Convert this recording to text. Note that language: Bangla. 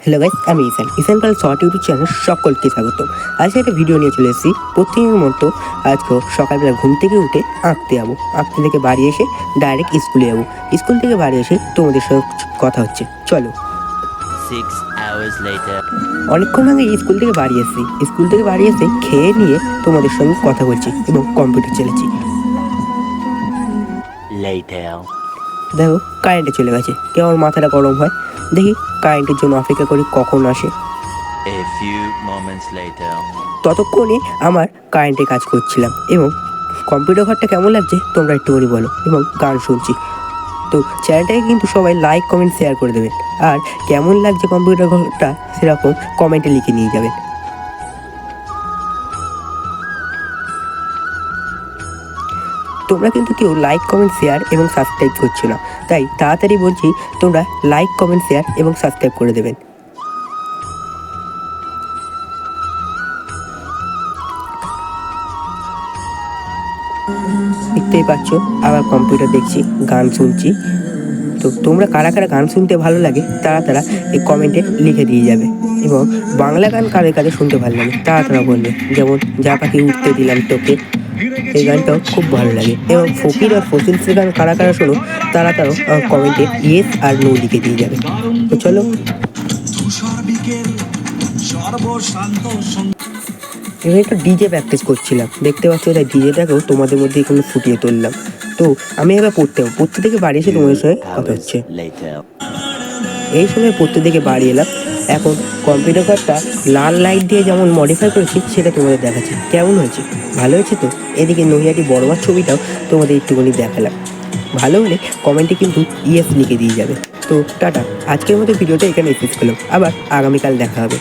হ্যালো গাইস, আমি ইসান কাল শর্ট ইউটিউব চ্যানেল সকলকে স্বাগত। আজকে একটা ভিডিও নিয়ে চলে এসেছি। প্রতিদিনের মতো আজকেও সকালবেলা ঘুম থেকে উঠে আঁকতে যাবো। আঁকতে থেকে বাড়ি এসে ডাইরেক্ট স্কুলে যাবো। স্কুল থেকে বাড়ি এসে তোমাদের সঙ্গে কথা হচ্ছে, চলো। 6 hours later. অনেকক্ষণ আগে স্কুল থেকে বাড়ি এসেছি। স্কুল থেকে বাড়ি এসে খেয়ে নিয়ে তোমাদের সঙ্গে কথা বলছি এবং কম্পিউটার চালাচ্ছি। Later. দেখো কারেন্টে চলে গেছে, কেমন মাথাটা গরম হয়। দেখি কারেন্টের জন্য অপেক্ষা করি কখন আসে। A few moments later. ততক্ষণে আমার কারেন্টে কাজ করছিলাম এবং কম্পিউটার ঘরটা কেমন লাগছে তোমরা একটুখানি বলো, এবং গান শুনছি। তো চ্যানেলটাকে কিন্তু সবাই লাইক কমেন্ট শেয়ার করে দেবেন, আর কেমন লাগছে কম্পিউটার ঘরটা সেরকম কমেন্টে লিখে নিয়ে যাবেন। তোমরা কিন্তু কেউ লাইক কমেন্ট শেয়ার এবং সাবস্ক্রাইব করছো না, তাই তাড়াতাড়ি বলছি তোমরা লাইক কমেন্ট শেয়ার এবং সাবস্ক্রাইব করে দেবেন। দেখতেই পাচ্ছ আবার কম্পিউটার দেখছি, গান শুনছি। তো তোমরা কারা কারা গান শুনতে ভালো লাগে তারা এই কমেন্টে লিখে দিয়ে যাবে, এবং বাংলা গান কাদের কাদের শুনতে ভালো লাগে তারা বলবে। যেমন যা পাখি উঠতে দিলাম তোকে, এই গানটাও খুব ভালো লাগে। এবং ফকির আর ফসিলসের গান কারা কারা শোনো তারাও কমেন্টে ইয়েস আর নো লিখে দিয়ে যাবে। তো চলো, এবার একটু ডিজে প্র্যাকটিস করছিলাম, দেখতে পাচ্ছ, তাই ডিজেটাকেও তোমাদের মধ্যে এখানে ফুটিয়ে তুললাম। তো আমি এবার পড়তে থেকে বাড়ি এসে তোমাদের সঙ্গে কথা হচ্ছে। এই সময় পড়তে থেকে বাড়ি এলাম। এখন কম্পিউটার ঘরটা লাল লাইট দিয়ে যেমন মডিফাই করেছি সেটা তোমাদের দেখাচ্ছি। কেমন হয়েছে? ভালো হয়েছে তো? এদিকে নৈহাটি বড়মার ছবিটাও তোমাদের একটুখানি দেখালাম। ভালো হলে কমেন্টে কিন্তু ইয়েস লিখে দিয়ে যাবে। তো টাটা, আজকের মতো ভিডিওটা এখানে শেষ করলাম, আবার আগামীকাল দেখা হবে।